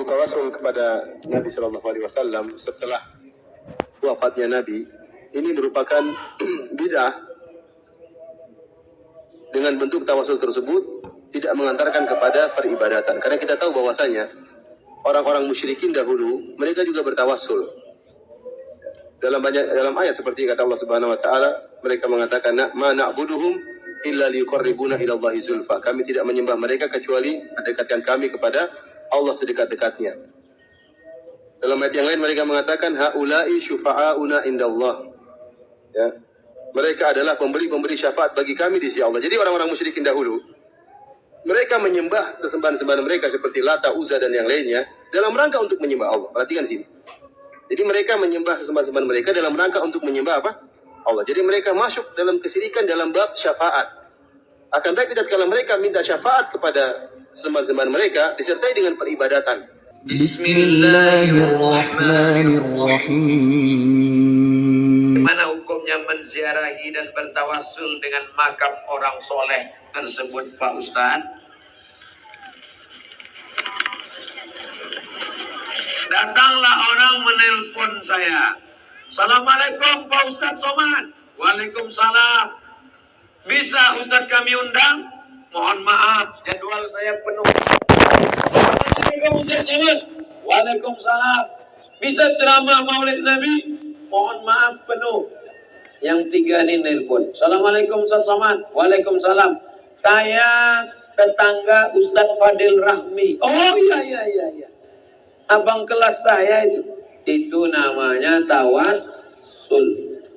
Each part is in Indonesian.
tawasul kepada Nabi Shallallahu Alaihi Wasallam setelah wafatnya Nabi ini merupakan bid'ah. Dengan bentuk tawasul tersebut tidak mengantarkan kepada peribadatan. Karena kita tahu bahwasanya orang-orang musyrikin dahulu mereka juga bertawasul. Dalam ayat seperti kata Allah Subhanahu wa taala, mereka mengatakan ma na'buduhum illa liyuqarribuna ila Allahi zulfa. Kami tidak menyembah mereka kecuali mendekatkan kami kepada Allah sedekat-dekatnya. Dalam ayat yang lain mereka mengatakan haula'i syufa'auna indallah. Ya. Mereka adalah pemberi syafaat bagi kami di sisi Allah. Jadi orang-orang musyrikin dahulu mereka menyembah sesembahan-sembahan mereka seperti Lata, Uzza dan yang lainnya dalam rangka untuk menyembah Allah. Perhatikan sini. Jadi mereka menyembah sesembahan-sembahan mereka dalam rangka untuk menyembah apa? Allah. Jadi mereka masuk dalam kesyirikan dalam bab syafaat. Akan tetapi tatkala mereka minta syafaat kepada sesembahan-sembahan mereka disertai dengan peribadatan. Bismillahirrahmanirrahim. Mana hukumnya menziarahi dan bertawassul dengan makam orang soleh tersebut, Pak Ustaz? Datanglah orang menelpon saya. Assalamualaikum Pak Ustaz Somad. Waalaikumsalam. Bisa Ustaz kami undang? Mohon maaf, jadwal saya penuh. Assalamualaikum Ustaz Somad. Waalaikumsalam. Bisa ceramah Maulid Nabi? Mohon maaf penuh. Yang tiga ini nelpon. Assalamualaikum Ustaz Somad. Waalaikumsalam. Saya tetangga Ustaz Fadil Rahmi. Oh iya. Abang kelas saya itu namanya tawassul,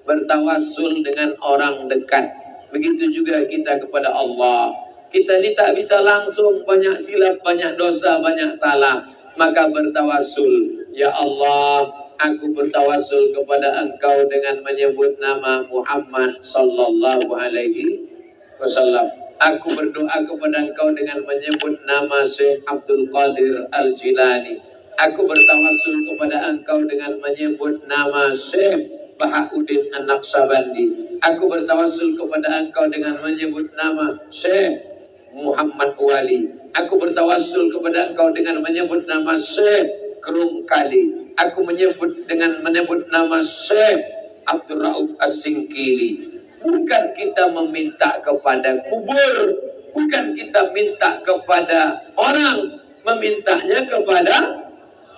bertawassul dengan orang dekat. Begitu juga kita kepada Allah. Kita ini tak bisa langsung, banyak silap, banyak dosa, banyak salah. Maka bertawassul, ya Allah, aku bertawassul kepada Engkau dengan menyebut nama Muhammad sallallahu alaihi wasallam. Aku berdoa kepada Engkau dengan menyebut nama Syekh Abdul Qadir Al-Jilani. Aku bertawassul kepada Engkau dengan menyebut nama Syekh Bahauddin An-Naqsabandi. Aku bertawassul kepada Engkau dengan menyebut nama Syekh Muhammad Wali. Aku bertawassul kepada Engkau dengan menyebut nama Syekh Kerungkali. Aku menyebut nama Syekh Abdul Rauf As-Singkili. Bukan kita meminta kepada kubur, bukan kita minta kepada orang, memintanya kepada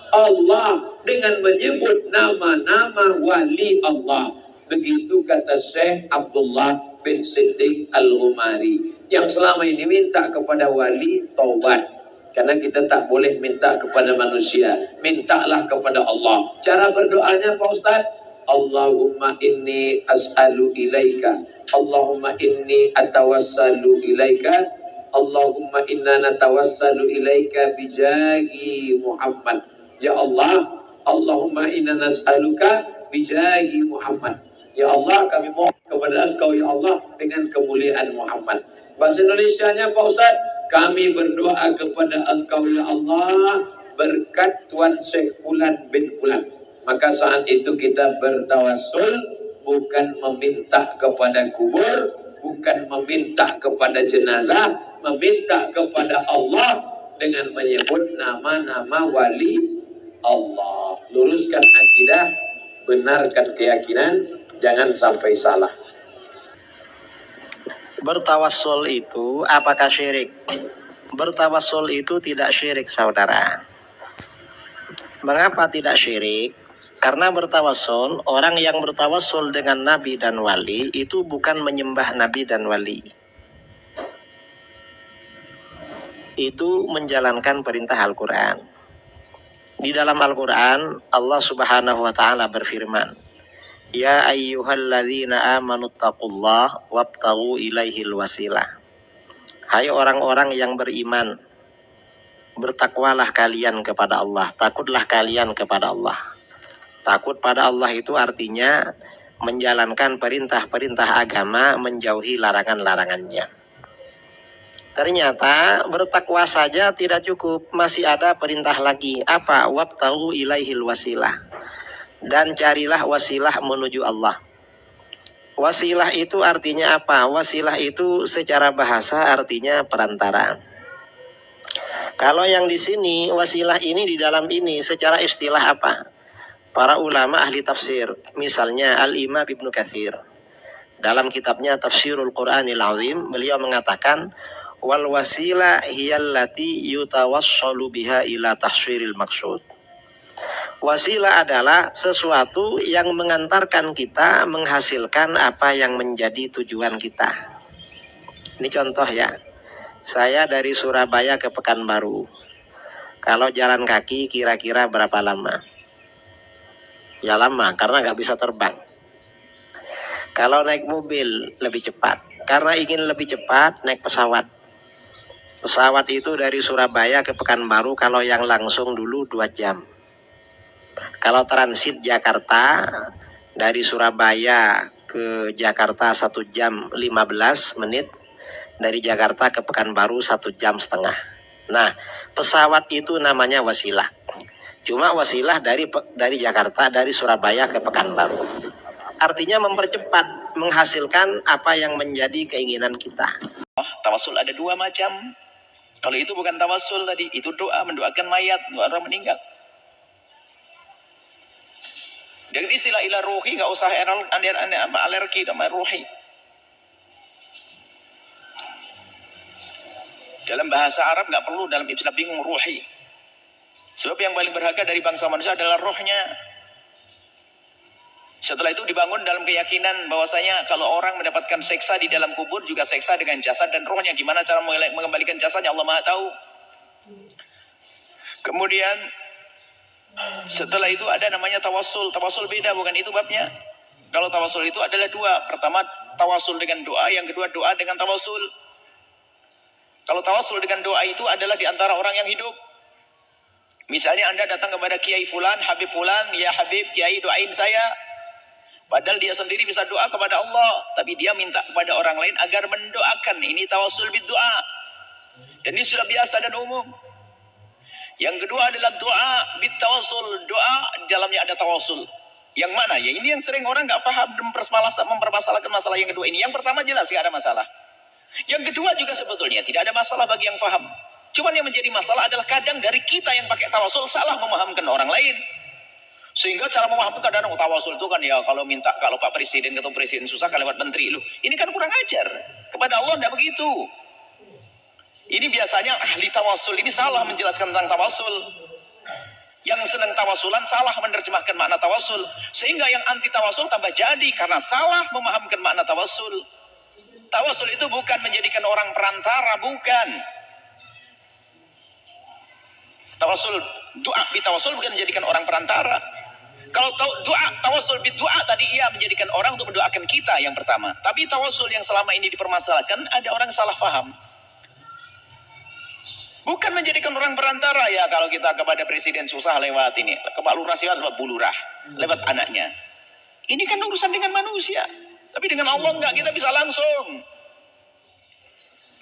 Allah dengan menyebut nama-nama wali Allah. Begitu kata Syekh Abdullah bin Siddiq Al-Ghumari. Yang selama ini minta kepada wali, taubat. Karena kita tak boleh minta kepada manusia. Mintalah kepada Allah. Cara berdoanya Pak Ustaz, Allahumma inni as'alu ilaika, Allahumma inni atawassalu ilaika, Allahumma inna natawassalu ilaika bijahi Muhammad. Ya Allah, Allahumma inna nas'aluka bijahi Muhammad. Ya Allah, kami mohon kepada Engkau ya Allah dengan kemuliaan Muhammad. Bahasa Indonesianya Pak Ustaz, kami berdoa kepada Engkau ya Allah berkat Tuan Syekh Fulan bin Fulan. Maka saat itu kita bertawassul, bukan meminta kepada kubur, bukan meminta kepada jenazah, meminta kepada Allah dengan menyebut nama-nama wali Allah. Luruskan akidah, benarkan keyakinan, jangan sampai salah. Bertawassul itu apakah syirik? Bertawassul itu tidak syirik, saudara. Mengapa tidak syirik? Karena bertawassul, orang yang bertawassul dengan nabi dan wali itu bukan menyembah nabi dan wali. Itu menjalankan perintah Al-Quran. Di dalam Al-Quran, Allah Subhanahu wa ta'ala berfirman, Ya ayyuhalladzina amanu taqullah wabtaghu ilaihil wasilah. Hai orang-orang yang beriman, bertakwalah kalian kepada Allah, takutlah kalian kepada Allah. Takut pada Allah itu artinya menjalankan perintah-perintah agama, menjauhi larangan-larangannya. Ternyata bertakwa saja tidak cukup, masih ada perintah lagi. Apa? Wabtaghu ilaihil wasilah. Dan carilah wasilah menuju Allah. Wasilah itu artinya apa? Wasilah itu secara bahasa artinya perantara. Kalau yang di sini wasilah ini di dalam ini secara istilah apa? Para ulama ahli tafsir, misalnya Al-Imam Ibnu Katsir, dalam kitabnya Tafsirul Qur'anil Azim, beliau mengatakan wal wasila hiyallati yutawassalu biha ila tahsiril maksud. Wasilah adalah sesuatu yang mengantarkan kita menghasilkan apa yang menjadi tujuan kita. Ini contoh ya. Saya dari Surabaya ke Pekanbaru. Kalau jalan kaki kira-kira berapa lama? Ya lama, karena nggak bisa terbang. Kalau naik mobil lebih cepat. Karena ingin lebih cepat, naik pesawat. Pesawat itu dari Surabaya ke Pekanbaru kalau yang langsung dulu 2 jam. Kalau transit Jakarta, dari Surabaya ke Jakarta 1 jam 15 menit. Dari Jakarta ke Pekanbaru 1 jam setengah. Nah, pesawat itu namanya wasilah. Cuma wasilah dari Jakarta, dari Surabaya ke Pekanbaru. Artinya mempercepat, menghasilkan apa yang menjadi keinginan kita. Tawasul ada 2 macam. Kalau itu bukan tawasul tadi, itu doa, mendoakan mayat, doa orang meninggal. Dengan istilah ilah ruhi, nggak usah alergi sama ruhi. Dalam bahasa Arab nggak perlu dalam istilah bingung ruhi. Sebab yang paling berharga dari bangsa manusia adalah rohnya. Setelah itu dibangun dalam keyakinan bahwasanya kalau orang mendapatkan seksa di dalam kubur juga seksa dengan jasad dan rohnya. Gimana cara mengembalikan jasadnya Allah Maha tahu. Kemudian setelah itu ada namanya tawasul. Tawasul beda, bukan itu babnya. Kalau tawasul itu adalah 2. Pertama tawasul dengan doa, yang kedua doa dengan tawasul. Kalau tawasul dengan doa itu adalah di antara orang yang hidup. Misalnya Anda datang kepada Kiai Fulan, Habib Fulan, ya Habib, Kiai doain saya. Padahal dia sendiri bisa doa kepada Allah, tapi dia minta kepada orang lain agar mendoakan. Ini tawasul bid-doa. Dan ini sudah biasa dan umum. Yang kedua adalah doa bit-tawasul. Doa di dalamnya ada tawasul. Yang mana? Ya ini yang sering orang nggak paham dan mempermasalahkan masalah yang kedua ini. Yang pertama jelas nggak ada masalah. Yang kedua juga sebetulnya tidak ada masalah bagi yang paham. Cuman yang menjadi masalah adalah kadang dari kita yang pakai tawasul salah memahamkan orang lain. Sehingga cara memahamkan kadang tawasul itu kan ya kalau Pak Presiden ketemu Presiden susah kan lewat menteri. Loh, ini kan kurang ajar. Kepada Allah tidak begitu. Ini biasanya ahli tawasul ini salah menjelaskan tentang tawasul. Yang senang tawasulan salah menerjemahkan makna tawasul. Sehingga yang anti tawasul tambah jadi karena salah memahamkan makna tawasul. Tawasul itu bukan menjadikan orang perantara, bukan. Tawasul doa bitawasul bukan menjadikan orang perantara. Kalau doa tawasul biddoa tadi ia menjadikan orang untuk mendoakan kita yang pertama. Tapi tawasul yang selama ini dipermasalahkan ada orang salah paham. Bukan menjadikan orang perantara ya kalau kita kepada presiden susah lewat ini, ke Pak Lurah lewat Bu Lurah, lewat anaknya. Ini kan urusan dengan manusia. Tapi dengan Allah enggak, kita bisa langsung.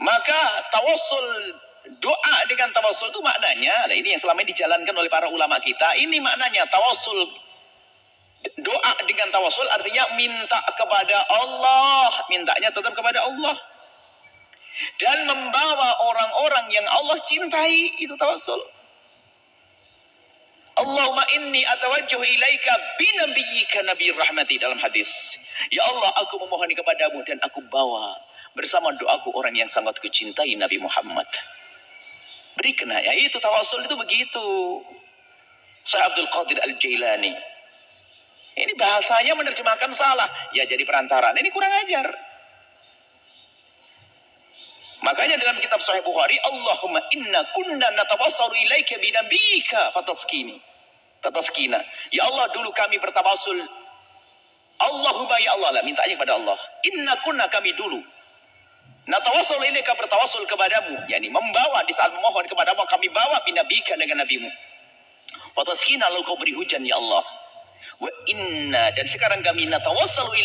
Maka tawasul doa dengan tawasul itu maknanya, nah ini yang selama ini dijalankan oleh para ulama kita. Ini maknanya tawasul doa dengan tawasul artinya minta kepada Allah, mintanya tetap kepada Allah. Dan membawa orang-orang yang Allah cintai, itu tawasul. Allahumma inni atawajjahu ilaika binabiyyika nabiyir rahmati dalam hadis. Ya Allah, aku memohon kepadamu dan aku bawa bersama doaku orang yang sangat kucintai Nabi Muhammad. Berikan ya, itu tawasul itu begitu. Syekh Abdul Qadir Al-Jailani. Ini bahasanya menerjemahkan salah. Ya jadi perantara. Ini kurang ajar. Makanya dalam kitab Sahih Bukhari, Allahumma inna kunna natawassalu ilaika binabiyika fataskina. Ya Allah, dulu kami bertawasul. Allahumma ya Allah, lah mintanya kepada Allah. Inna kunna kami dulu natawassalu ilaika bertawasul kepadamu, yakni membawa di saat memohon kepadamu kami bawa binabiyika dengan nabimu. Fataskina lalu kau beri hujan ya Allah. Wa inna dan sekarang kami natawassalu